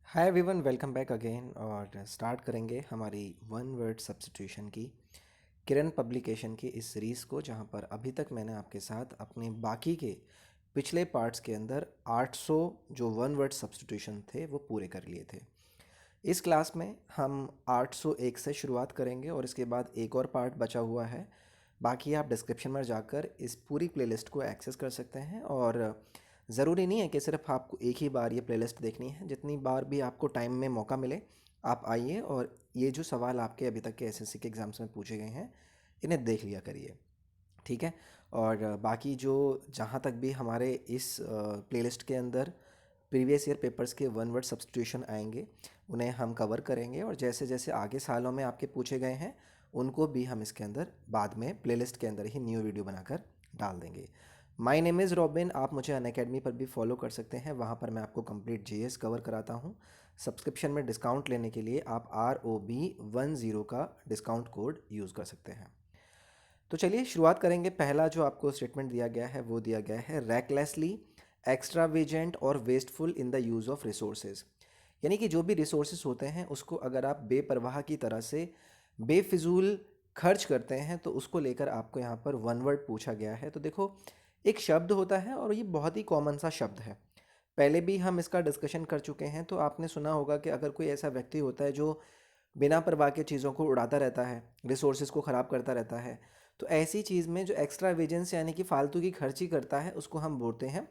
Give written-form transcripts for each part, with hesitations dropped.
Hi everyone, welcome back again. और start करेंगे हमारी वन वर्ड सब्स्टिट्यूशन की किरण पब्लिकेशन की इस सीरीज़ को, जहां पर अभी तक मैंने आपके साथ अपने बाकी के पिछले पार्ट्स के अंदर 800 जो वन वर्ड सब्स्टिट्यूशन थे वो पूरे कर लिए थे। इस क्लास में हम 801 से शुरुआत करेंगे और इसके बाद एक और पार्ट बचा हुआ है। बाकी आप डिस्क्रिप्शन में जाकर इस पूरी प्लेलिस्ट को एक्सेस कर सकते हैं। और ज़रूरी नहीं है कि सिर्फ आपको एक ही बार ये प्लेलिस्ट देखनी है, जितनी बार भी आपको टाइम में मौका मिले आप आइए और ये जो सवाल आपके अभी तक के एसएससी के एग्ज़ाम्स में पूछे गए हैं इन्हें देख लिया करिए, ठीक है। और बाकी जो जहाँ तक भी हमारे इस प्लेलिस्ट के अंदर प्रीवियस ईयर पेपर्स के वन वर्ड सब्स्टिट्यूशन आएंगे उन्हें हम कवर करेंगे, और जैसे जैसे आगे सालों में आपके पूछे गए हैं उनको भी हम इसके अंदर बाद में प्लेलिस्ट के अंदर ही न्यू वीडियो बनाकर डाल देंगे। My name is robin. आप मुझे अनअकैडमी पर भी फॉलो कर सकते हैं, वहाँ पर मैं आपको कंप्लीट जीएस कवर कराता हूँ। सब्सक्रिप्शन में डिस्काउंट लेने के लिए आप ROB10 का डिस्काउंट कोड यूज़ कर सकते हैं। तो चलिए शुरुआत करेंगे। पहला जो आपको स्टेटमेंट दिया गया है वो दिया गया है रैकलेसली एक्स्ट्रावेजेंट और wasteful in the use of resources. यानी कि जो भी रिसोर्सेज होते हैं उसको अगर आप बेपरवाह की तरह से बेफिजूल खर्च करते हैं तो उसको लेकर आपको यहाँ पर वन वर्ड पूछा गया है। तो देखो, एक शब्द होता है और ये बहुत ही कॉमन सा शब्द है, पहले भी हम इसका डिस्कशन कर चुके हैं। तो आपने सुना होगा कि अगर कोई ऐसा व्यक्ति होता है जो बिना परवाह के चीज़ों को उड़ाता रहता है, रिसोर्सेज को ख़राब करता रहता है, तो ऐसी चीज़ में जो एक्स्ट्रा वेजेंस यानी कि फालतू की खर्ची करता है उसको हम बोलते हैं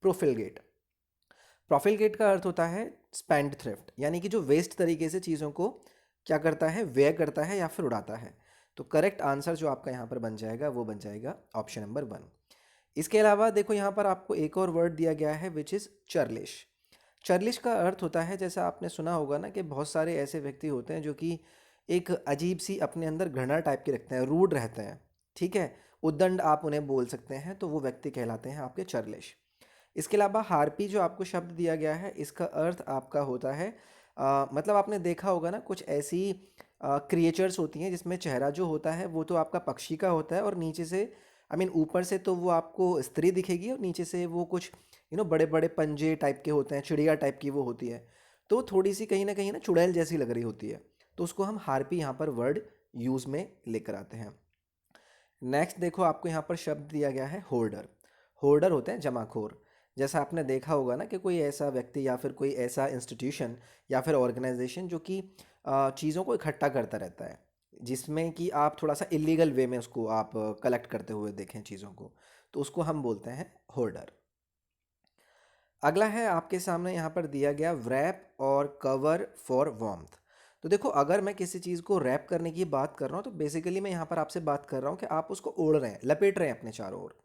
प्रोफिलगेट। प्रोफिलगेट का अर्थ होता है स्पेंड थ्रिफ्ट, यानी कि जो वेस्ट तरीके से चीज़ों को क्या करता है, व्यय करता है या फिर उड़ाता है। तो करेक्ट आंसर जो आपका यहाँ पर बन जाएगा वो बन जाएगा ऑप्शन नंबर 1। इसके अलावा देखो यहाँ पर आपको एक और वर्ड दिया गया है विच इज़ चर्लिश। चर्लिश का अर्थ होता है, जैसा आपने सुना होगा ना, कि बहुत सारे ऐसे व्यक्ति होते हैं जो कि एक अजीब सी अपने अंदर घृणा टाइप के रखते हैं, रूड रहते हैं, ठीक है। उद्दंड आप उन्हें बोल सकते हैं, तो वो व्यक्ति कहलाते हैं आपके चर्लिश। इसके अलावा हार्पी जो आपको शब्द दिया गया है इसका अर्थ आपका होता है मतलब आपने देखा होगा ना, कुछ ऐसी क्रिएचर्स होती हैं जिसमें चेहरा जो होता है वो तो आपका पक्षी का होता है, और नीचे से आई मीन ऊपर से तो वो आपको स्त्री दिखेगी और नीचे से वो कुछ बड़े बड़े पंजे टाइप के होते हैं, चिड़िया टाइप की वो होती है। तो थोड़ी सी कहीं ना चुड़ैल जैसी लग रही होती है, तो उसको हम हार्पी यहाँ पर वर्ड यूज़ में लेकर आते हैं। नेक्स्ट देखो, आपको यहाँ पर शब्द दिया गया है होर्डर। होर्डर होते हैं जमाखोर। जैसा आपने देखा होगा ना कि कोई ऐसा व्यक्ति या फिर कोई ऐसा इंस्टीट्यूशन या फिर ऑर्गेनाइजेशन जो कि चीज़ों को इकट्ठा करता रहता है, जिसमें कि आप थोड़ा सा इलीगल वे में उसको आप कलेक्ट करते हुए देखें चीज़ों को, तो उसको हम बोलते हैं होर्डर। अगला है आपके सामने यहाँ पर दिया गया रैप और कवर फॉर वार्मथ। तो देखो, अगर मैं किसी चीज़ को रैप करने की बात कर रहा हूँ तो बेसिकली मैं यहाँ पर आपसे बात कर रहा हूँ कि आप उसको ओढ़ रहे हैं, लपेट रहे हैं अपने चारों ओर,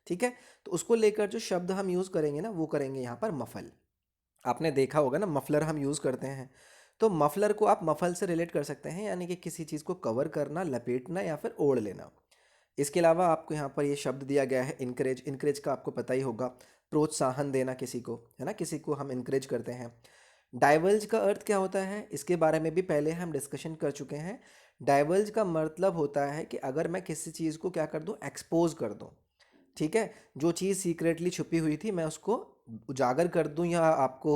ठीक है। तो उसको लेकर जो शब्द हम यूज़ करेंगे ना वो करेंगे यहाँ पर मफल। आपने देखा होगा ना, मफलर हम यूज़ करते हैं, तो मफलर को आप मफल से रिलेट कर सकते हैं, यानी कि किसी चीज़ को कवर करना, लपेटना या फिर ओढ़ लेना। इसके अलावा आपको यहाँ पर ये शब्द दिया गया है इनकरेज। इनकरेज का आपको पता ही होगा, प्रोत्साहन देना किसी को, है ना, किसी को हम इनकरेज करते हैं। डाइवल्ज का अर्थ क्या होता है, इसके बारे में भी पहले हम डिस्कशन कर चुके हैं। डाइवल्ज का मतलब होता है कि अगर मैं किसी चीज़ को क्या कर दूं, एक्सपोज कर दूं, ठीक है। जो चीज़ सीक्रेटली छुपी हुई थी मैं उसको उजागर कर दूं या आपको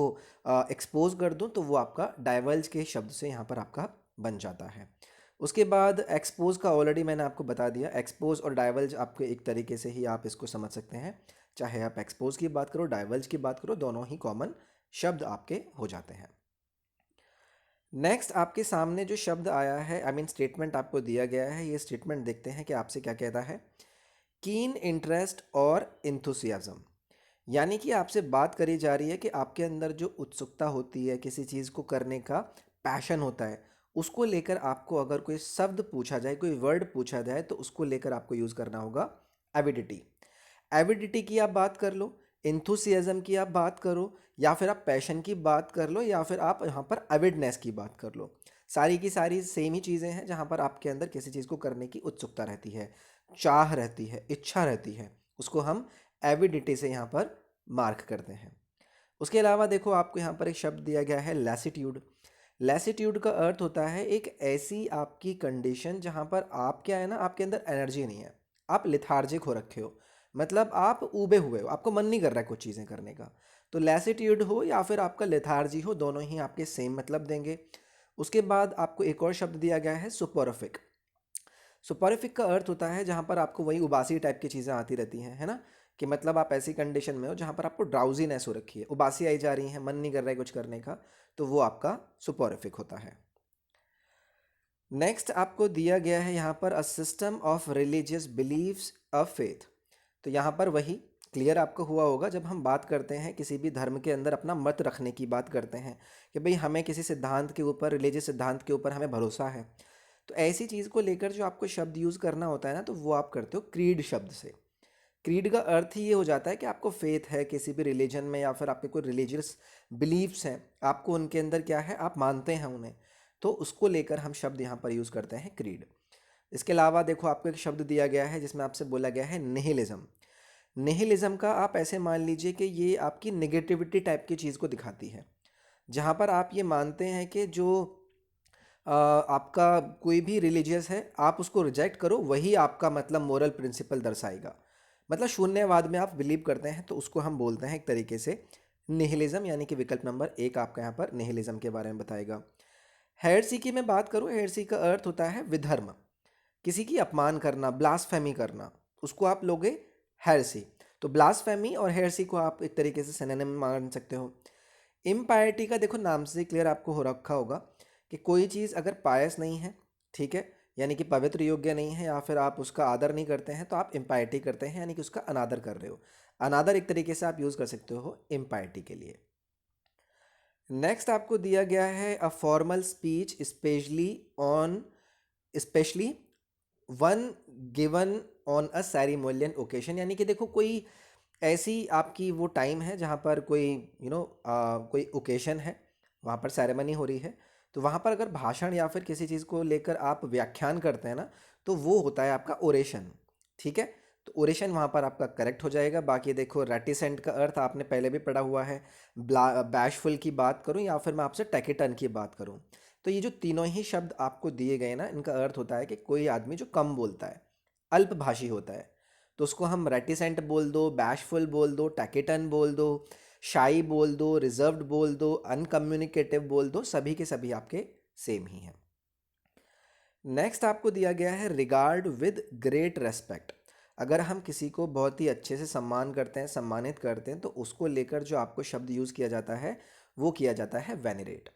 एक्सपोज कर दूं, तो वो आपका डाइवल्ज के शब्द से यहाँ पर आपका बन जाता है। उसके बाद एक्सपोज का ऑलरेडी मैंने आपको बता दिया। एक्सपोज और डाइवल्ज आपके एक तरीके से ही आप इसको समझ सकते हैं, चाहे आप एक्सपोज की बात करो डाइवल्ज की बात करो, दोनों ही कॉमन शब्द आपके हो जाते हैं। नेक्स्ट आपके सामने जो शब्द आया है, आई मीन स्टेटमेंट आपको दिया गया है, ये स्टेटमेंट देखते हैं कि आपसे क्या कहता है। कीन इंटरेस्ट और इंथुसियाज्म, यानी कि आपसे बात करी जा रही है कि आपके अंदर जो उत्सुकता होती है किसी चीज़ को करने का, पैशन होता है, उसको लेकर आपको अगर कोई शब्द पूछा जाए, कोई वर्ड पूछा जाए, तो उसको लेकर आपको यूज़ करना होगा एविडिटी। एविडिटी की आप बात कर लो, इंथुसियाज्म की आप बात करो, या फिर आप पैशन की बात कर लो, या फिर आप यहाँ पर अविडनेस की बात कर लो। सारी की सारी सेम ही चीज़ें हैं, जहाँ पर आपके अंदर किसी चीज़ को करने की उत्सुकता रहती है, चाह रहती है, इच्छा रहती है, उसको हम एविडिटी से यहाँ पर मार्क करते हैं। उसके अलावा देखो, आपको यहाँ पर एक शब्द दिया गया है लैसिट्यूड। लैसिट्यूड का अर्थ होता है एक ऐसी आपकी कंडीशन जहाँ पर आप क्या है ना, आपके अंदर एनर्जी नहीं है, आप लिथार्जिक हो रखे हो, मतलब आप ऊबे हुए हो, आपको मन नहीं कर रहा है कुछ चीज़ें करने का। तो लैसिट्यूड हो या फिर आपका लेथार्जी हो, दोनों ही आपके सेम मतलब देंगे। उसके बाद आपको एक और शब्द दिया गया है सुपोरिफिक। सुपोरिफिक का अर्थ होता है जहाँ पर आपको वही उबासी टाइप की चीज़ें आती रहती हैं, है ना, कि मतलब आप ऐसी कंडीशन में हो जहाँ पर आपको ड्राउजीनेस हो रखी है, उबासी आई जा रही है, मन नहीं कर रहा है कुछ करने का, तो वो आपका सुपोरिफिक होता है। नेक्स्ट आपको दिया गया है यहाँ पर a system of religious beliefs a faith. तो यहाँ पर वही क्लियर आपको हुआ होगा, जब हम बात करते हैं किसी भी धर्म के अंदर अपना मत रखने की बात करते हैं कि भाई हमें किसी सिद्धांत के ऊपर, रिलीजियस सिद्धांत के ऊपर हमें भरोसा है, तो ऐसी चीज़ को लेकर जो आपको शब्द यूज़ करना होता है ना, तो वो आप करते हो क्रीड शब्द से। क्रीड का अर्थ ही ये हो जाता है कि आपको फेथ है किसी भी रिलीजन में, या फिर आपके कोई रिलीजियस बिलीव्स हैं, आपको उनके अंदर क्या है, आप मानते हैं उन्हें, तो उसको लेकर हम शब्द यहाँ पर यूज़ करते हैं क्रीड। इसके अलावा देखो आपको एक शब्द दिया गया है जिसमें आपसे बोला गया है निहिलिज्म। निहिलिज्म का आप ऐसे मान लीजिए कि ये आपकी नेगेटिविटी टाइप की चीज़ को दिखाती है, जहाँ पर आप ये मानते हैं कि जो आपका कोई भी रिलीजियस है, आप उसको रिजेक्ट करो, वही आपका मतलब मोरल प्रिंसिपल दर्शाएगा। मतलब शून्यवाद में आप बिलीव करते हैं, तो उसको हम बोलते हैं एक तरीके से निहिलिज्म, यानी कि विकल्प नंबर एक आपका यहाँ पर निहिलिज्म के बारे में बताएगा। हेरेसी की मैं बात करूँ, हेरेसी का अर्थ होता है विधर्म, किसी की अपमान करना, ब्लास्फेमी करना, उसको आप लोगे हेरेसी। तो ब्लास्फेमी और हेरेसी को आप एक तरीके से सिनोनिम मान सकते हो। इम्पायरिटी का देखो नाम से क्लियर आपको हो रखा होगा कि कोई चीज़ अगर पायस नहीं है, ठीक है, यानी कि पवित्र योग्य नहीं है, या फिर आप उसका आदर नहीं करते हैं, तो आप इम्पायरिटी करते हैं, यानी कि उसका अनादर कर रहे हो। अनादर एक तरीके से आप यूज़ कर सकते हो इम्पायरिटी के लिए। नेक्स्ट आपको दिया गया है a formal speech specially one given on a ceremonial occasion, यानी कि देखो कोई ऐसी आपकी वो टाइम है जहाँ पर कोई कोई ओकेशन है, वहाँ पर सेरेमनी हो रही है, तो वहाँ पर अगर भाषण या फिर किसी चीज़ को लेकर आप व्याख्यान करते हैं ना, तो वो होता है आपका ओरेशन। ठीक है, तो ओरेशन वहाँ पर आपका करेक्ट हो जाएगा। बाकी देखो रेटिसेंट का अर्थ आपने पहले भी पढ़ा हुआ है। बैशफुल की बात करूँ या फिर मैं आपसे टैकेटन की बात करूँ, तो ये जो तीनों ही शब्द आपको दिए गए ना, इनका अर्थ होता है कि कोई आदमी जो कम बोलता है, अल्पभाषी होता है, तो उसको हम रेटिसेंट बोल दो, बैशफुल बोल दो, टैकेटन बोल दो, शाई बोल दो, रिजर्व्ड बोल दो, अनकम्युनिकेटिव बोल दो, सभी के सभी आपके सेम ही हैं। नेक्स्ट आपको दिया गया है रिगार्ड विद ग्रेट रेस्पेक्ट। अगर हम किसी को बहुत ही अच्छे से सम्मान करते हैं, सम्मानित करते हैं, तो उसको लेकर जो आपको शब्द यूज़ किया जाता है वो किया जाता है वेनरेट।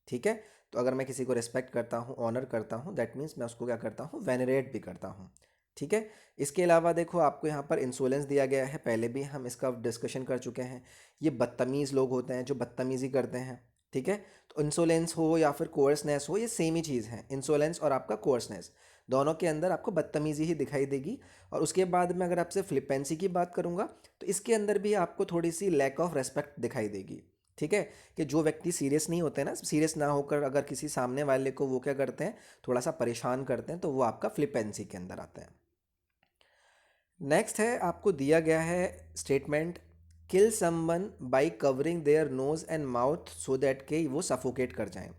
ठीक है, तो अगर मैं किसी को रिस्पेक्ट करता हूँ, ऑनर करता हूँ, दैट मीन्स मैं उसको क्या करता हूँ, वेनरेट भी करता हूँ। ठीक है, इसके अलावा देखो आपको यहाँ पर इंसोलेंस दिया गया है, पहले भी हम इसका डिस्कशन कर चुके हैं। ये बदतमीज़ लोग होते हैं जो बदतमीज़ी करते हैं। ठीक है, तो इंसोलेंस हो या फिर कोर्सनेस हो, ये सेम ही चीज़ है। इंसोलेंस और आपका कोर्सनेस दोनों के अंदर आपको बदतमीज़ी ही दिखाई देगी। और उसके बाद में अगर आपसे फ्लिपेंसी की बात करूँगा, तो इसके अंदर भी आपको थोड़ी सी लैक ऑफ रेस्पेक्ट दिखाई देगी। ठीक है, कि जो व्यक्ति सीरियस नहीं होते ना, सीरियस ना होकर अगर किसी सामने वाले को वो क्या करते हैं, थोड़ा सा परेशान करते हैं, तो वो आपका फ्लिपेंसी के अंदर आते हैं। नेक्स्ट है आपको दिया गया है statement, kill someone bye covering their nose and mouth so that के वो सफोकेट कर जाएं।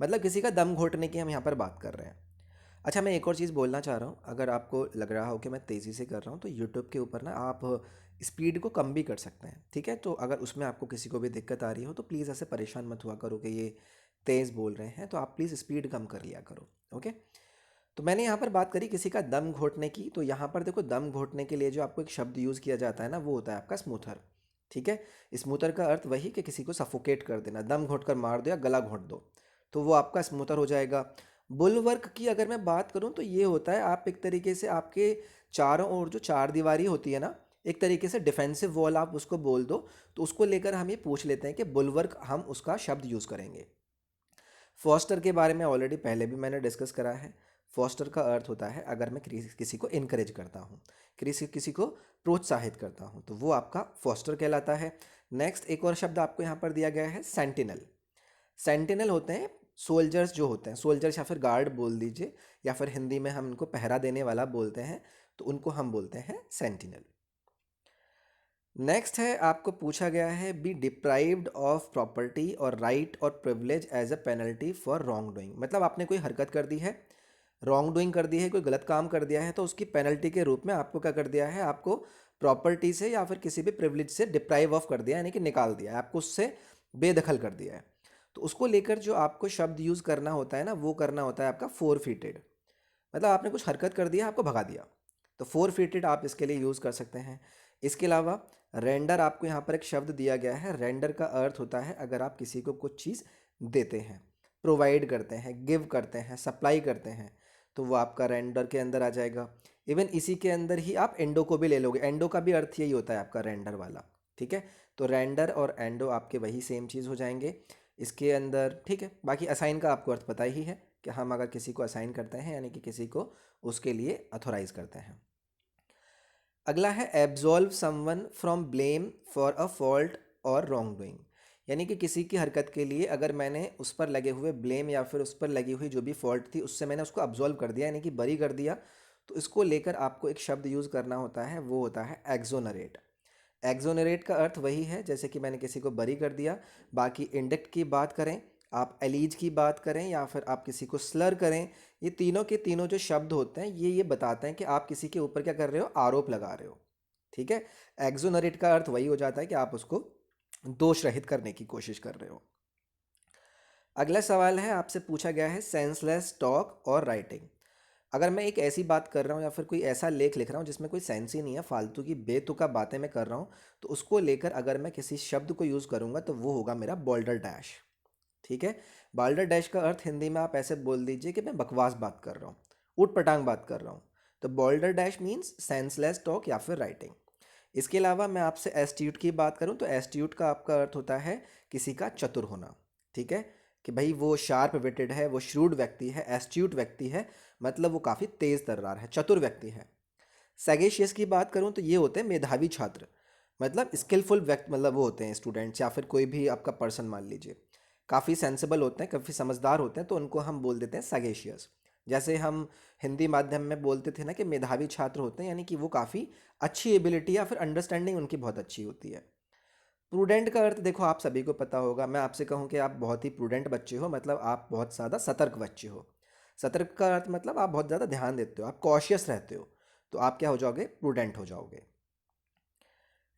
मतलब किसी का दम घोटने की हम यहाँ पर बात कर रहे हैं। अच्छा, मैं एक और चीज़ बोलना चाह रहा हूँ, अगर आपको लग रहा हो कि मैं तेज़ी से कर रहा हूँ, तो यूट्यूब के ऊपर ना आप स्पीड को कम भी कर सकते हैं। ठीक है, तो अगर उसमें आपको किसी को भी दिक्कत आ रही हो, तो प्लीज़ ऐसे परेशान मत हुआ करो कि ये तेज़ बोल रहे हैं, तो आप प्लीज़ स्पीड कम कर लिया करो। ओके, तो मैंने यहाँ पर बात करी किसी का दम घोटने की, तो यहाँ पर देखो दम घोटने के लिए जो आपको एक शब्द यूज़ किया जाता है ना, वो होता है आपका स्मूथर। ठीक है, स्मूथर का अर्थ वही कि किसी को सफोकेट कर देना, दम घोट कर मार दो या गला घोट दो, तो वो आपका स्मूथर हो जाएगा। बुलवर्क की अगर मैं बात करूँ, तो ये होता है आप एक तरीके से आपके चारों ओर जो चार दीवारी होती है ना, एक तरीके से डिफेंसिव वॉल आप उसको बोल दो, तो उसको लेकर हम ये पूछ लेते हैं कि बुलवर्क हम उसका शब्द यूज़ करेंगे। फॉस्टर के बारे में ऑलरेडी पहले भी मैंने डिस्कस करा है। फॉस्टर का अर्थ होता है अगर मैं किसी को इनकरेज करता हूँ, किसी को प्रोत्साहित करता हूँ, तो वो आपका फॉस्टर कहलाता है। नेक्स्ट एक और शब्द आपको यहाँ पर दिया गया है सेंटिनल। सेंटिनल होते हैं सोल्जर्स, जो होते हैं सोल्जर्स या फिर गार्ड बोल दीजिए, या फिर हिंदी में हम इनको पहरा देने वाला बोलते हैं, तो उनको हम बोलते हैं सेंटिनल। नेक्स्ट है आपको पूछा गया है बी डिप्राइव्ड ऑफ प्रॉपर्टी और राइट और privilege as a penalty for wrongdoing. मतलब आपने कोई हरकत कर दी है, रॉन्ग डूइंग कर दी है, कोई गलत काम कर दिया है, तो उसकी पेनल्टी के रूप में आपको क्या कर दिया है, आपको प्रॉपर्टी से या फिर किसी भी प्रिविलेज से डिप्राइव ऑफ कर दिया, यानी कि निकाल दिया है, आपको उससे बेदखल कर दिया है। तो उसको लेकर जो आपको शब्द यूज़ करना होता है ना, वो करना होता है आपका फोरफीटेड। मतलब आपने कुछ हरकत कर दिया, आपको भगा दिया, तो फोरफीटेड आप इसके लिए यूज़ कर सकते हैं। इसके अलावा रेंडर, आपको यहाँ पर एक शब्द दिया गया है। रेंडर का अर्थ होता है अगर आप किसी को कुछ चीज़ देते हैं, प्रोवाइड करते हैं, गिव करते हैं, सप्लाई करते हैं, तो वो आपका रेंडर के अंदर आ जाएगा। इवन इसी के अंदर ही आप एंडो को भी ले लोगे, एंडो का भी अर्थ यही होता है आपका रेंडर वाला, ठीक है। तो रेंडर और एंडो आपके वही सेम चीज़ हो जाएंगे इसके अंदर, ठीक है। बाकी असाइन का आपको अर्थ पता ही है कि हम अगर किसी को असाइन करते हैं यानी कि किसी को उसके लिए अथोराइज करते हैं। अगला है absolve someone from blame for a fault और रॉन्ग डूइंग। यानी कि किसी की हरकत के लिए अगर मैंने उस पर लगे हुए ब्लेम या फिर उस पर लगी हुई जो भी फॉल्ट थी उससे मैंने उसको अब्जॉल्व कर दिया, यानी कि बरी कर दिया, तो इसको लेकर आपको एक शब्द यूज़ करना होता है, वो होता है एक्सोनरेट। एक्सोनरेट का अर्थ वही है जैसे कि मैंने किसी को बरी कर दिया। बाकी इंडेक्ट की बात करें, आप एलीज की बात करें, या फिर आप किसी को स्लर करें, ये तीनों के तीनों जो शब्द होते हैं ये बताते हैं कि आप किसी के ऊपर क्या कर रहे हो, आरोप लगा रहे हो, ठीक है। एक्सोनरेट का अर्थ वही हो जाता है कि आप उसको दोष रहित करने की कोशिश कर रहे हो। अगला सवाल है, आपसे पूछा गया है सेंसलेस टॉक और राइटिंग। अगर मैं एक ऐसी बात कर रहा हूँ या फिर कोई ऐसा लेख लिख रहा हूँ जिसमें कोई सेंस ही नहीं है, फालतू की बेतुका बातें मैं कर रहा हूँ, तो उसको लेकर अगर मैं किसी शब्द को यूज़ करूँगा तो वो होगा मेरा बॉल्डर डैश, ठीक है। बाल्डर डैश का अर्थ हिंदी में आप ऐसे बोल दीजिए कि मैं बकवास बात कर रहा हूँ, ऊट पटांग बात कर रहा हूँ। तो बॉल्डर डैश मीन्स सेंसलेस टॉक या फिर राइटिंग। इसके अलावा मैं आपसे एस्ट्यूट की बात करूँ तो एस्ट्यूट का आपका अर्थ होता है किसी का चतुर होना, ठीक है, कि भाई वो शार्प विटेड है, वो श्रूड व्यक्ति है, एस्ट्यूट व्यक्ति है, मतलब वो काफ़ी तेज़ तर्रार है, चतुर व्यक्ति है। सैगेशियस की बात करूँ तो ये होते हैं मेधावी छात्र, मतलब स्किलफुल व्यक्ति, मतलब वो होते हैं स्टूडेंट्स या फिर कोई भी आपका पर्सन मान लीजिए, काफ़ी सेंसिबल होते हैं, काफ़ी समझदार होते हैं, तो उनको हम बोल देते हैं सैगेशियस। जैसे हम हिंदी माध्यम में बोलते थे ना कि मेधावी छात्र होते हैं, यानी कि वो काफ़ी अच्छी एबिलिटी या फिर अंडरस्टैंडिंग उनकी बहुत अच्छी होती है। प्रूडेंट का अर्थ देखो आप सभी को पता होगा, मैं आपसे कहूँ कि आप बहुत ही प्रूडेंट बच्चे हो, मतलब आप बहुत ज़्यादा सतर्क बच्चे हो। सतर्क का अर्थ मतलब आप बहुत ज़्यादा ध्यान देते हो, आप कॉशियस रहते हो, तो आप क्या हो जाओगे, प्रूडेंट हो जाओगे।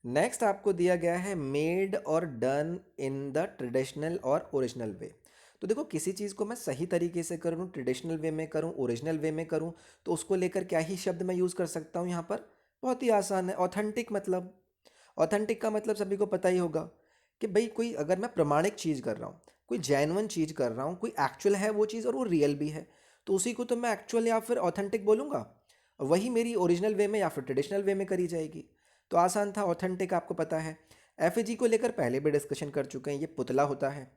नेक्स्ट आपको दिया गया है मेड और डन इन द ट्रेडिशनल और ओरिजिनल वे। तो देखो किसी चीज़ को मैं सही तरीके से करूँ, ट्रेडिशनल वे में करूँ, ओरिजिनल वे में करूँ, तो उसको लेकर क्या ही शब्द मैं यूज़ कर सकता हूँ यहाँ पर, बहुत ही आसान है, ऑथेंटिक। मतलब ऑथेंटिक का मतलब सभी को पता ही होगा कि भाई कोई अगर मैं प्रमाणिक चीज़ कर रहा हूँ, कोई जेन्युइन चीज़ कर रहा हूँ, कोई एक्चुअल है वो चीज़ और वो रियल भी है, तो उसी को तो मैं एक्चुअल या फिर ऑथेंटिक बोलूँगा। वही मेरी ओरिजिनल वे में या फिर ट्रेडिशनल वे में करी जाएगी। तो आसान था, ऑथेंटिक आपको पता है। एफएजी को लेकर पहले भी डिस्कशन कर चुके हैं, ये पुतला होता है।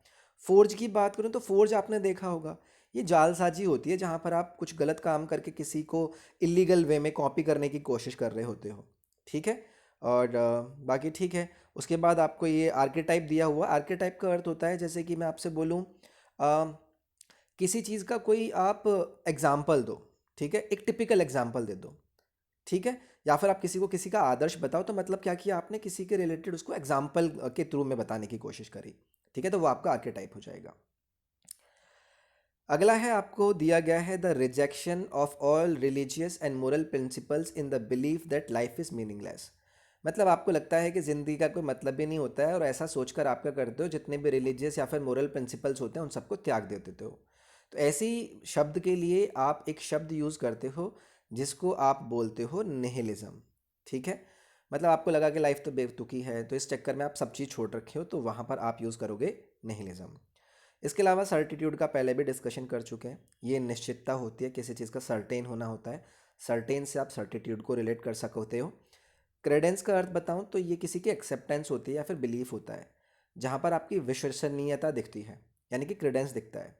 फोर्ज की बात करूँ तो फोर्ज आपने देखा होगा, ये जालसाजी होती है जहाँ पर आप कुछ गलत काम करके किसी को इलीगल वे में कॉपी करने की कोशिश कर रहे होते हो, ठीक है। और बाकी ठीक है। उसके बाद आपको ये आर्केटाइप दिया हुआ, आर्केटाइप का अर्थ होता है जैसे कि मैं आपसे बोलूँ किसी चीज़ का कोई आप एग्जाम्पल दो, ठीक है, एक टिपिकल एग्जाम्पल दे दो, ठीक है। या फिर आप किसी को किसी का आदर्श बताओ, तो मतलब क्या किया आपने, किसी के रिलेटेड उसको एग्जाम्पल के थ्रू में बताने की कोशिश करी, ठीक है, तो वो आपका आर्केटाइप हो जाएगा। अगला है, आपको दिया गया है the rejection of all religious and moral principles in the belief that life is meaningless. मतलब आपको लगता है कि ज़िंदगी का कोई मतलब ही नहीं होता है, और ऐसा सोचकर आप क्या करते हो, जितने भी रिलीजियस या फिर मोरल प्रिंसिपल्स होते हैं उन सबको त्याग दे देते हो। तो ऐसी शब्द के लिए आप एक शब्द यूज़ करते हो जिसको आप बोलते हो निहिलिज्म, ठीक है। मतलब आपको लगा कि लाइफ तो बेतुकी है, तो इस चक्कर में आप सब चीज़ छोड़ रखे हो, तो वहाँ पर आप यूज़ करोगे निहिलिज्म। इसके अलावा सर्टिट्यूड का पहले भी डिस्कशन कर चुके हैं, ये निश्चितता होती है, किसी चीज़ का सर्टेन होना होता है, सर्टेन से आप सर्टिट्यूड को रिलेट कर सकते हो। क्रेडेंस का अर्थ बताऊं तो ये किसी की एक्सेप्टेंस होती है या फिर बिलीफ होता है, जहाँ पर आपकी विश्वसनीयता दिखती है, यानी कि क्रेडेंस दिखता है।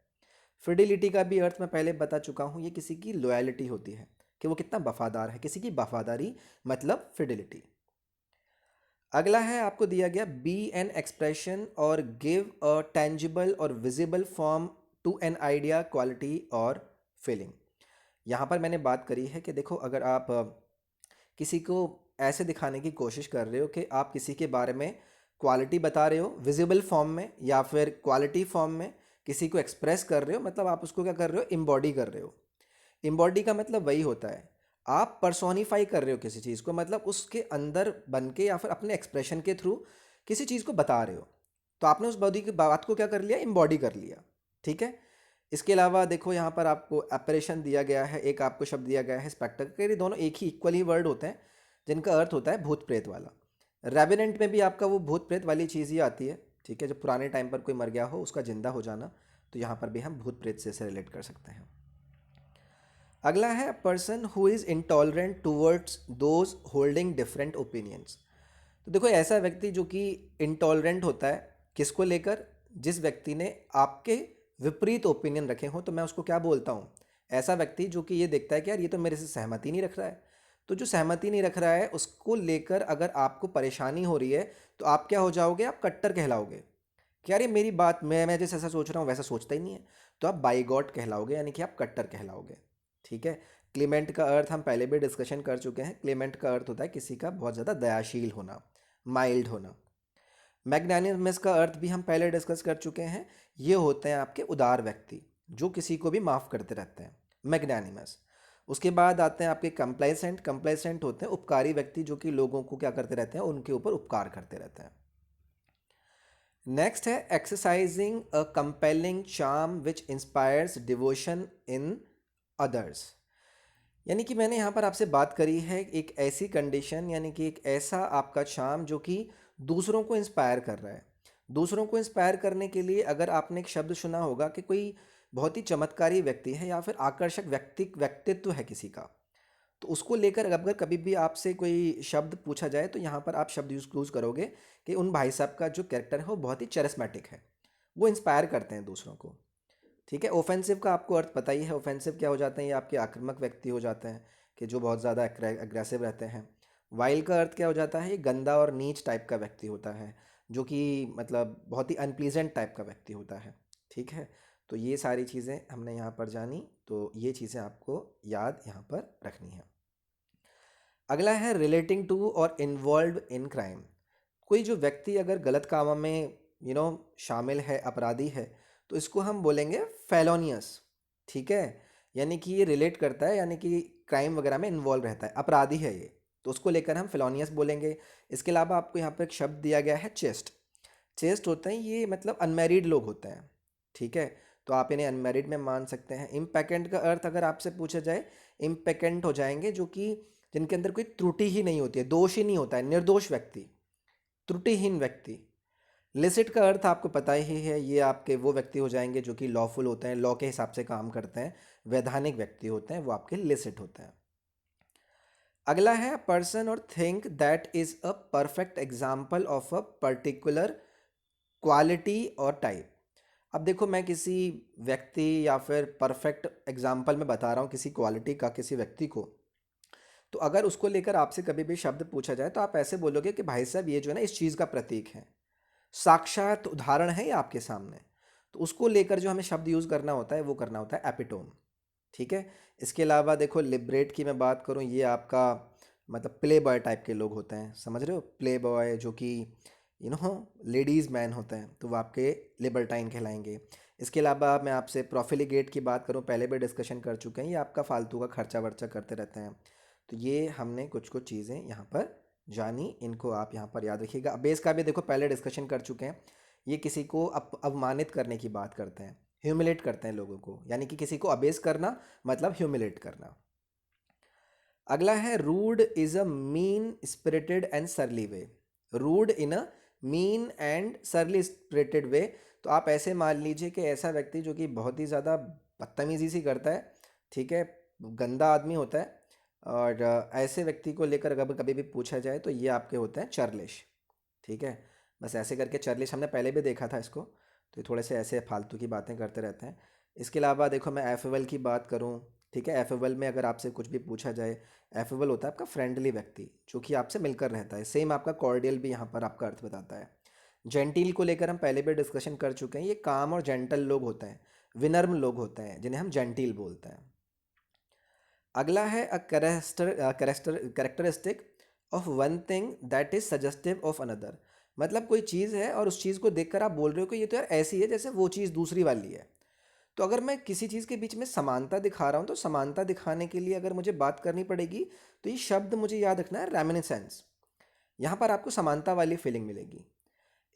फिडिलिटी का भी अर्थ मैं पहले बता चुका हूँ, ये किसी की लॉयलिटी होती है कि वो कितना वफादार है, किसी की वफादारी मतलब फिडिलिटी। अगला है, आपको दिया गया बी एन एक्सप्रेशन और गिव अ टेंजिबल और visible form to an idea, quality और फीलिंग। यहाँ पर मैंने बात करी है कि देखो अगर आप किसी को ऐसे दिखाने की कोशिश कर रहे हो कि आप किसी के बारे में क्वालिटी बता रहे हो विजिबल फॉर्म में या फिर क्वालिटी फॉर्म में किसी को एक्सप्रेस कर रहे हो, मतलब आप उसको क्या कर रहे हो, इम्बॉडी कर रहे हो। इम्बॉडी का मतलब वही होता है, आप पर्सोनिफाई कर रहे हो किसी चीज़ को, मतलब उसके अंदर बन के या फिर अपने एक्सप्रेशन के थ्रू किसी चीज़ को बता रहे हो। तो आपने उस बॉडी की बात को क्या कर लिया, इम्बॉडी कर लिया। ठीक है। इसके अलावा देखो यहाँ पर आपको अपरेशन दिया गया है, एक आपको शब्द दिया गया है स्पेक्टर। ये दोनों एक ही इक्वली वर्ड होते हैं जिनका अर्थ होता है भूत प्रेत वाला। रेवेनेंट में भी आपका वो भूत प्रेत वाली चीज़ ही आती है। ठीक है, जब पुराने टाइम पर कोई मर गया हो उसका जिंदा हो जाना, तो यहाँ पर भी हम भूत प्रेत से इसे रिलेट कर सकते हैं। अगला है person who is intolerant towards those holding different opinions. तो देखो ऐसा व्यक्ति जो कि इंटॉलरेंट होता है किसको लेकर, जिस व्यक्ति ने आपके विपरीत ओपिनियन रखे हों, तो मैं उसको क्या बोलता हूँ, ऐसा व्यक्ति जो कि ये देखता है कि यार ये तो मेरे से सहमति नहीं रख रहा है। तो जो सहमति नहीं रख रहा है उसको लेकर अगर आपको परेशानी हो रही है, तो आप क्या हो जाओगे, आप कट्टर कहलाओगे कि यार ये मेरी बात, मैं जैसे ऐसा सोच रहा हूँ वैसा सोचता ही नहीं है। तो आप बाइगॉट कहलाओगे, यानी कि आप कट्टर कहलाओगे। ठीक है। क्लेमेंट का अर्थ हम पहले भी डिस्कशन कर चुके हैं। क्लेमेंट का अर्थ होता है किसी का बहुत ज़्यादा दयाशील होना, माइल्ड होना। मैग्नानिमस का अर्थ भी हम पहले डिस्कस कर चुके हैं। ये होते हैं आपके उदार व्यक्ति जो किसी को भी माफ़ करते रहते हैं, मैग्नानिमस। उसके बाद आते हैं आपके कंप्लेसेंट। कंप्लेसेंट होते हैं उपकारी व्यक्ति जो कि लोगों को क्या करते रहते हैं, उनके ऊपर उपकार करते रहते हैं। नेक्स्ट है exercising a compelling charm which inspires devotion in others. यानी कि मैंने यहाँ पर आपसे बात करी है एक ऐसी कंडीशन, यानी कि एक ऐसा आपका चार्म जो कि दूसरों को इंस्पायर कर रहा है। दूसरों को इंस्पायर करने के लिए अगर आपने एक शब्द सुना होगा कि कोई बहुत ही चमत्कारी व्यक्ति है या फिर आकर्षक व्यक्तित्व है किसी का, तो उसको लेकर अगर कभी भी आपसे कोई शब्द पूछा जाए तो यहाँ पर आप शब्द यूज़ करोगे कि उन भाई साहब का जो कैरेक्टर है वो बहुत ही चरिस्मेटिक है, वो इंस्पायर करते हैं दूसरों को। ठीक है। ऑफेंसिव का आपको अर्थ पता ही है। ऑफेंसिव क्या हो जाते हैं, ये आपके आक्रामक व्यक्ति हो जाते हैं कि जो बहुत ज़्यादा अग्रेसिव रहते हैं। वाइल का अर्थ क्या हो जाता है, ये गंदा और नीच टाइप का व्यक्ति होता है, जो कि मतलब बहुत ही अनप्लीजेंट टाइप का व्यक्ति होता है। ठीक है। तो ये सारी चीज़ें हमने यहाँ पर जानी, तो ये चीज़ें आपको याद यहाँ पर रखनी है। अगला है रिलेटिंग टू और इन्वॉल्व इन क्राइम। कोई जो व्यक्ति अगर गलत कामों में शामिल है, अपराधी है, तो इसको हम बोलेंगे फेलोनियस। ठीक है। यानी कि ये रिलेट करता है, यानी कि क्राइम वगैरह में इन्वॉल्व रहता है, अपराधी है ये, तो उसको लेकर हम फेलोनियस बोलेंगे। इसके अलावा आपको यहाँ पर एक शब्द दिया गया है चेस्ट। चेस्ट होते हैं ये मतलब अनमैरिड लोग होते हैं। ठीक है। तो आप इन्हें अनमैरिड में मान सकते हैं। इम्पेकेंट का अर्थ अगर आपसे पूछा जाए, इम्पेकेंट हो जाएंगे जो कि जिनके अंदर कोई त्रुटि ही नहीं होती है, दोष ही नहीं होता है, निर्दोष व्यक्ति, त्रुटिहीन व्यक्ति। लिसिट का अर्थ आपको पता ही है, ये आपके वो व्यक्ति हो जाएंगे जो कि लॉफुल होते हैं, लॉ के हिसाब से काम करते हैं, वैधानिक व्यक्ति होते हैं, वो आपके लिसिट होते हैं। अगला है पर्सन और think that is a perfect example of a particular quality और टाइप। अब देखो मैं किसी व्यक्ति या फिर परफेक्ट एग्जाम्पल में बता रहा हूँ किसी क्वालिटी का, किसी व्यक्ति को, तो अगर उसको लेकर आपसे कभी भी शब्द पूछा जाए तो आप ऐसे बोलोगे कि भाई साहब ये जो है ना इस चीज़ का प्रतीक है, साक्षात उदाहरण है ये आपके सामने। तो उसको लेकर जो हमें शब्द यूज़ करना होता है वो करना होता है एपिटोम। ठीक है। इसके अलावा देखो लिबरेट की मैं बात करूँ, ये आपका मतलब प्ले बॉय टाइप के लोग होते हैं, समझ रहे हो, प्ले बॉय जो कि लेडीज़ मैन होते हैं, तो वो आपके लिबर्टाइन कहलाएंगे। इसके अलावा मैं आपसे प्रोफिलिगेट की बात करूँ, पहले भी डिस्कशन कर चुके हैं, ये आपका फालतू का खर्चा वर्चा करते रहते हैं। तो ये हमने कुछ कुछ चीज़ें यहाँ पर जानी, इनको आप यहाँ पर याद रखिएगा। अबेस का भी देखो पहले डिस्कशन कर चुके हैं, ये किसी को अवमानित करने की बात करते हैं, ह्यूमिलेट करते हैं लोगों को, यानी कि किसी को अबेस करना मतलब ह्यूमिलेट करना। अगला है rude is a mean spirited and surly way. Rude in a mean and surly spirited way. तो आप ऐसे मान लीजिए कि ऐसा व्यक्ति जो कि बहुत ही ज़्यादा बदतमीजी सी करता है, ठीक है, गंदा आदमी होता है, और ऐसे व्यक्ति को लेकर अगर कभी भी पूछा जाए तो ये आपके होते हैं चर्लिश। ठीक है। बस ऐसे करके चर्लिश हमने पहले भी देखा था इसको, तो ये थोड़े से ऐसे फालतू की बातें करते रहते हैं। इसके अलावा देखो मैं एफेबल की बात करूँ, ठीक है, एफेबल में अगर आपसे कुछ भी पूछा जाए, एफेबल होता है आपका फ्रेंडली व्यक्ति जो कि आपसे मिलकर रहता है, सेम आपका कॉर्डियल भी यहाँ पर आपका अर्थ बताता है। जेंटिल को लेकर हम पहले भी डिस्कशन कर चुके हैं, ये काम और जेंटल लोग होते हैं, विनम्र लोग होते हैं, जिन्हें हम जेंटिल बोलते हैं। अगला है a characteristic of one thing that is suggestive of another. मतलब कोई चीज़ है और उस चीज़ को देखकर आप बोल रहे हो कि ये तो यार ऐसी है जैसे वो चीज़ दूसरी वाली है। तो अगर मैं किसी चीज़ के बीच में समानता दिखा रहा हूँ तो समानता दिखाने के लिए अगर मुझे बात करनी पड़ेगी तो ये शब्द मुझे याद रखना है, रेमिनिसेंस। यहाँ पर आपको समानता वाली फीलिंग मिलेगी।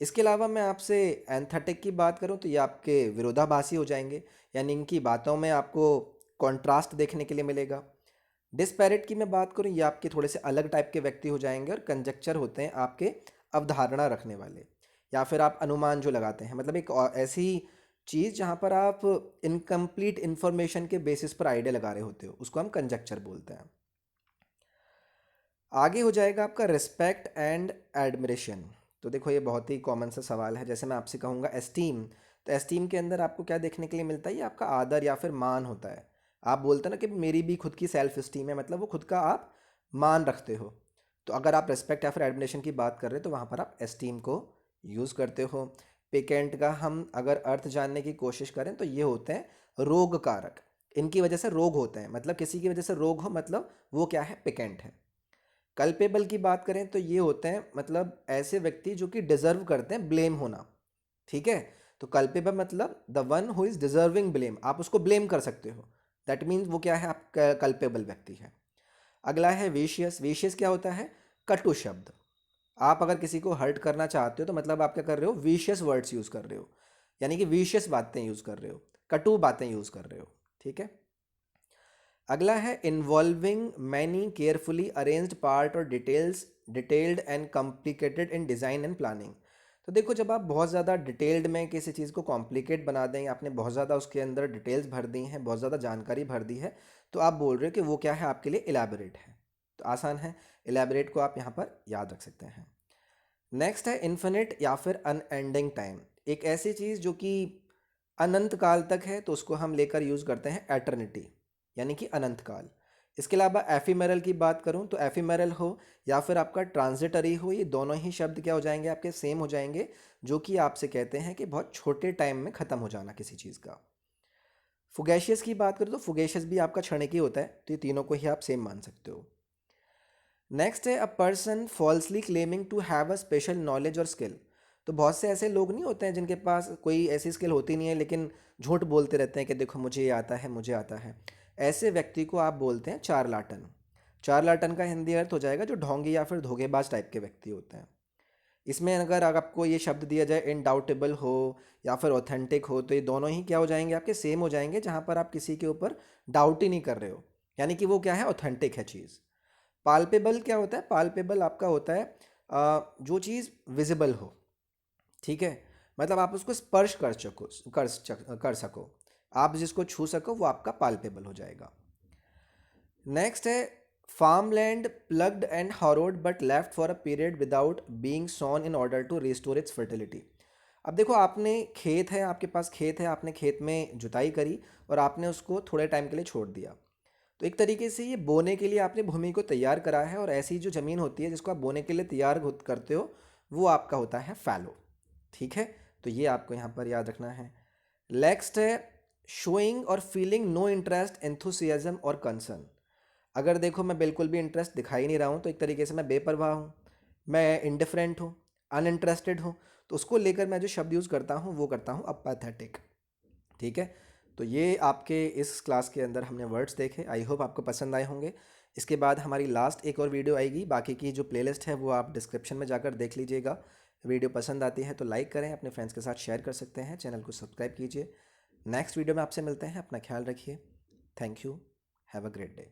इसके अलावा मैं आपसे एंथेटिक की बात करूँ तो ये आपके विरोधाभासी हो जाएंगे, यानी इनकी बातों में आपको कॉन्ट्रास्ट देखने के लिए मिलेगा। डिस्पैरिट की मैं बात करूँ, ये आपके थोड़े से अलग टाइप के व्यक्ति हो जाएंगे। और कंजक्चर होते हैं आपके अवधारणा रखने वाले, या फिर आप अनुमान जो लगाते हैं, मतलब एक ऐसी चीज़ जहाँ पर आप इनकम्प्लीट इन्फॉर्मेशन के बेसिस पर आइडिया लगा रहे होते हो, उसको हम कंजक्चर बोलते हैं। आगे हो जाएगा आपका रिस्पेक्ट एंड एडमिरेशन। तो देखो ये बहुत ही कॉमन सा सवाल है। जैसे मैं आपसे कहूँगा एस्टीम, तो एस्टीम के अंदर आपको क्या देखने के लिए मिलता है? ये आपका आदर या फिर मान होता है। आप बोलते हैं ना कि मेरी भी खुद की सेल्फ इस्टीम है, मतलब वो खुद का आप मान रखते हो। तो अगर आप रिस्पेक्ट या फिर एडमिरेशन की बात कर रहे हो तो वहाँ पर आप एस्टीम को यूज़ करते हो। पेकेंट का हम अगर अर्थ जानने की कोशिश करें तो ये होते हैं रोग कारक। इनकी वजह से रोग होते हैं, मतलब किसी की वजह से रोग हो, मतलब वो क्या है? पेकेंट है। कल्पेबल की बात करें तो ये होते हैं मतलब ऐसे व्यक्ति जो कि डिजर्व करते हैं ब्लेम होना। ठीक है, तो कल्पेबल मतलब the one who is deserving blame, आप उसको ब्लेम कर सकते हो। दैट मीन्स वो क्या है? आप कल्पेबल व्यक्ति है। अगला है विशियस। विशियस क्या होता है? कटु शब्द। आप अगर किसी को हर्ट करना चाहते हो तो मतलब आप क्या कर रहे हो? विशियस वर्ड्स यूज कर रहे हो, यानी कि विशियस बातें यूज कर रहे हो, कटु बातें यूज कर रहे हो। ठीक है। अगला है involving many carefully arranged part और details, detailed and complicated in design and planning. तो देखो जब आप बहुत ज़्यादा डिटेल्ड में किसी चीज़ को कॉम्प्लिकेट बना दें, आपने बहुत ज़्यादा उसके अंदर डिटेल्स भर दी हैं, बहुत ज़्यादा जानकारी भर दी है, तो आप बोल रहे हो कि वो क्या है? आपके लिए इलेबोरेट है। तो आसान है, इलेबोरेट को आप यहाँ पर याद रख सकते हैं। नेक्स्ट है इन्फिनिट या फिर अनएंडिंग टाइम। एक ऐसी चीज़ जो कि अनंत काल तक है तो उसको हम लेकर यूज़ करते हैं एटर्निटी, यानी कि अनंत काल। इसके अलावा एफिमेरल की बात करूं तो एफिमेरल हो या फिर आपका ट्रांजिटरी हो, ये दोनों ही शब्द क्या हो जाएंगे? आपके सेम हो जाएंगे, जो कि आपसे कहते हैं कि बहुत छोटे टाइम में ख़त्म हो जाना किसी चीज़ का। फुगेशियस की बात करूं तो फुगेशियस भी आपका क्षणिक ही होता है, तो ये तीनों को ही आप सेम मान सकते हो। नेक्स्ट है a person falsely claiming to have a special knowledge और स्किल। तो बहुत से ऐसे लोग नहीं होते हैं जिनके पास कोई ऐसी स्किल होती नहीं है, लेकिन झूठ बोलते रहते हैं कि देखो मुझे ये आता है, मुझे आता है। ऐसे व्यक्ति को आप बोलते हैं चारलाटन। चारलाटन का हिंदी अर्थ हो जाएगा जो ढोंगी या फिर धोखेबाज टाइप के व्यक्ति होते हैं। इसमें अगर आपको ये शब्द दिया जाए इनडाउटेबल हो या फिर ऑथेंटिक हो, तो ये दोनों ही क्या हो जाएंगे? आपके सेम हो जाएंगे, जहाँ पर आप किसी के ऊपर डाउट ही नहीं कर रहे हो, यानी कि वो क्या है? ऑथेंटिक है चीज़। पाल्पेबल क्या होता है? पाल्पेबल आपका होता है जो चीज़ विजिबल हो। ठीक है, मतलब आप उसको स्पर्श कर सको, आप जिसको छू सको वो आपका पाल्पेबल हो जाएगा। नेक्स्ट है farm land ploughed and harrowed but left for a period without being sown in order to restore its fertility. अब देखो आपने खेत है, आपके पास खेत है, आपने खेत में जुताई करी और आपने उसको थोड़े टाइम के लिए छोड़ दिया। तो एक तरीके से ये बोने के लिए आपने भूमि को तैयार करा है, और ऐसी जो ज़मीन होती है जिसको आप बोने के लिए तैयार करते हो वो आपका होता है फैलो। ठीक है, तो ये आपको यहाँ पर याद रखना है। नेक्स्ट है शोइंग और फीलिंग नो इंटरेस्ट, एंथुसियाज्म और कंसर्न। अगर देखो मैं बिल्कुल भी इंटरेस्ट दिखाई नहीं रहा हूँ तो एक तरीके से मैं बेपरवाह हूँ, मैं इंडिफरेंट हूँ, अनइंटरेस्टेड हूँ। तो उसको लेकर मैं जो शब्द यूज़ करता हूँ वो करता हूँ अपाथेटिक। ठीक है, तो ये आपके इस क्लास के अंदर हमने वर्ड्स देखे, आई होप आपको पसंद आए होंगे। इसके बाद हमारी लास्ट एक और वीडियो आएगी, बाकी की जो प्लेलिस्ट है वो आप डिस्क्रिप्शन में जाकर देख लीजिएगा। वीडियो पसंद आती है तो लाइक करें, अपने फ्रेंड्स के साथ शेयर कर सकते हैं, चैनल को सब्सक्राइब कीजिए। नेक्स्ट वीडियो में आपसे मिलते हैं, अपना ख्याल रखिए। Thank you, have a great day.